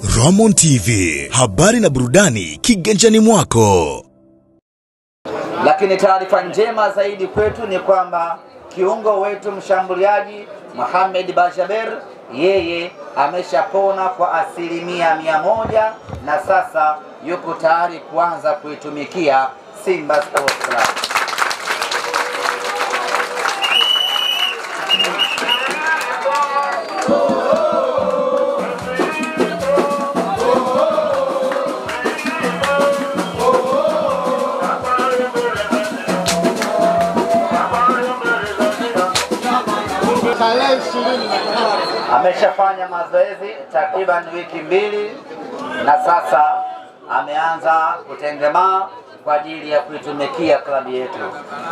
Ramon TV, habari na burudani kiganjani mwako. Lakini taarifa njema zaidi kwetu ni kwamba kiungo wetu mshambuliaji Mohamed Bajaber, yeye ameshapona kwa 100% na sasa yuko tayari kuanza kuitumikia Simba Sports Club. Ameshafanya mazoezi takriban wiki 2 na sasa ameanza kutengemaa kwa ajili ya kuitumikia klabu yetu.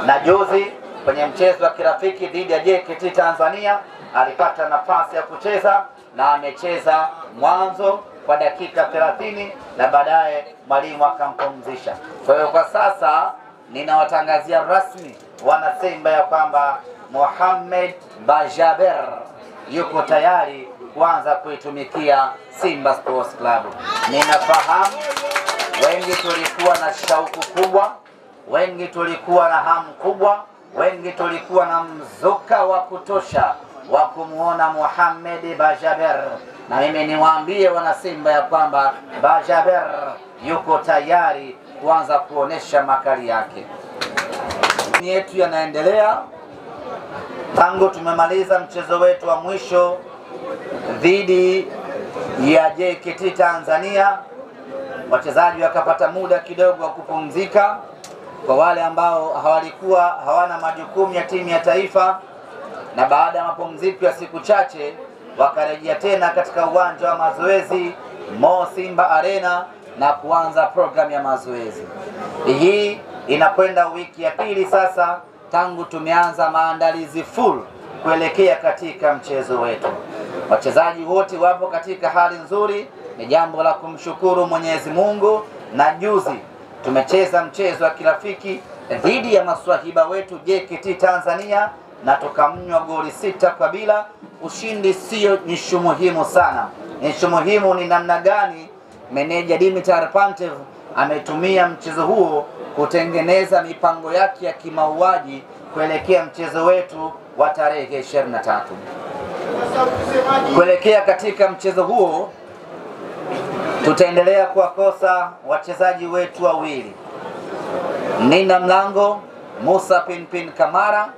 Na juzi kwenye mchezo wa kirafiki dhidi ya JKT Tanzania alipata nafasi ya kucheza na amecheza mwanzo kwa dakika 30 na baadaye mwalimu akampumzisha. Kwa hiyo kwa sasa ninawatangazia rasmi wana Simba ya kwamba Mohamed Bajaber yuko tayari kuanza kuitumikia Simba Sports Club. Ninafahamu wengi tulikuwa na shauku kubwa, wengi tulikuwa na hamu kubwa, wengi tulikuwa na mzuka wa kutosha wa kumuona Mohamed Bajaber, na mimi niwaambie wana Simba ya kwamba Bajaber yuko tayari kuanza kuonesha makali yake. Yetu yanaendelea tangu tumemaliza mchezo wetu wa mwisho dhidi ya JKT Tanzania. Wachezaji wakapata muda kidogo wa kupumzika kwa wale ambao hawana majukumu ya timu ya taifa, na baada ya mapumziko ya siku chache wakarejea tena katika uwanja wa mazoezi Mo Simba Arena na kuanza program ya mazoezi. Hii inakwenda wiki ya 2 sasa tangu tumeanza maandalizi full kuelekea katika mchezo wetu. Wachezaji wote wapo katika hali nzuri, ni jambo la kumshukuru Mwenyezi Mungu. Na juzi tumecheza mchezo wa kirafiki dhidi ya maswahiba wetu JKT Tanzania na tukamnywa goli 6-0. Ushindi sio nishu muhimu sana. Nishu muhimu ni namna gani meneja Dimitar Pantev ametumia mchezo huo kutengeneza mipango yake ya kimauaji kuelekea mchezo wetu wa tarehe 23. Kuelekea katika mchezo huo tutaendelea kuwakosa wachezaji wetu wawili. Nina mlango Musa Pinpin Kamara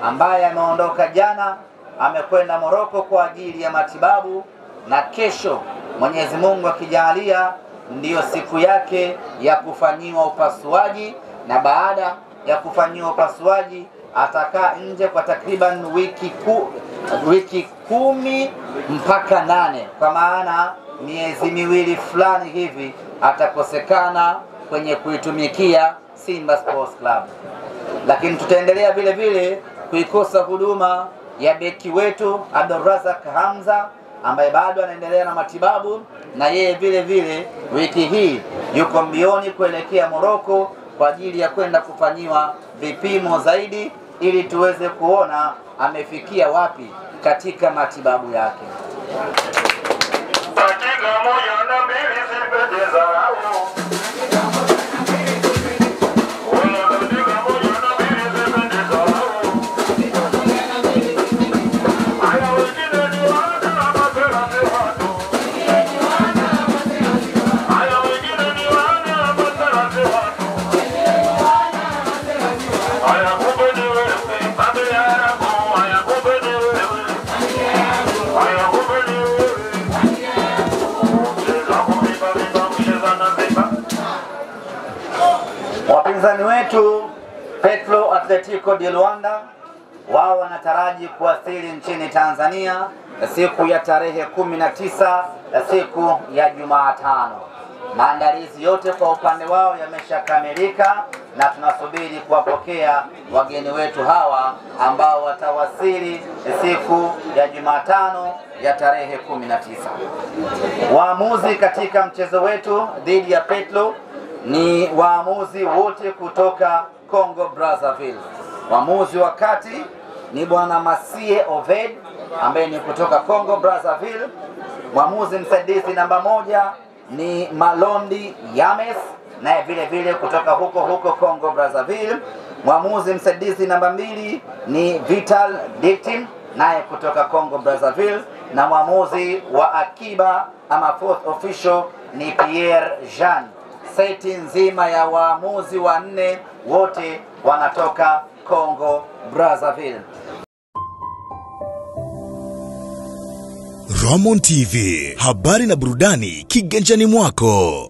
ambaye ameondoka jana, amekwenda Morocco kwa ajili ya matibabu, na kesho Mwenyezi Mungu akijalia ndiyo siku yake ya kufanyiwa upasuaji, na baada ya kufanyiwa upasuaji atakaa nje kwa takriban wiki 10 mpaka 8, kwa maana miezi 2 fulani hivi atakosekana kwenye kuitumikia Simba Sports Club. Lakini tutaendelea vile vile kuikosa huduma ya beki wetu Abdulrazak Hamza ambaye bado anaendelea na matibabu, na yeye vile vile wiki hii yuko mbioni kuelekea Morocco kwa ajili ya kwenda kufanyiwa vipimo zaidi ili tuweze kuona amefikia wapi katika matibabu yake. Wapinzani wetu Petro Atletico de Luanda wao wanataraji kuwasili nchini Tanzania siku ya tarehe 19, siku ya Jumatano. Maandalizi yote kwa upande wao yameshakamilika na tunasubiri kuwapokea wageni wetu hawa ambao watawasili siku ya Jumatano ya tarehe 19. Waamuzi katika mchezo wetu dhidi ya Petro ni waamuzi wote kutoka Congo Brazzaville. Waamuzi wa kati ni bwana Masie Oved ambaye ni kutoka Congo Brazzaville. Mwamuzi msaidizi namba 1 ni Malondi Yames, naye vile vile kutoka huko Congo Brazzaville. Mwamuzi msaidizi namba 2 ni Vital Dictim, naye kutoka Congo Brazzaville, na mwamuzi wa akiba ama fourth official ni Pierre Jean. Seti nzima ya waamuzi 4 wote wanatoka Congo Brazzaville. Ramon TV, habari na burudani kiganjani mwako.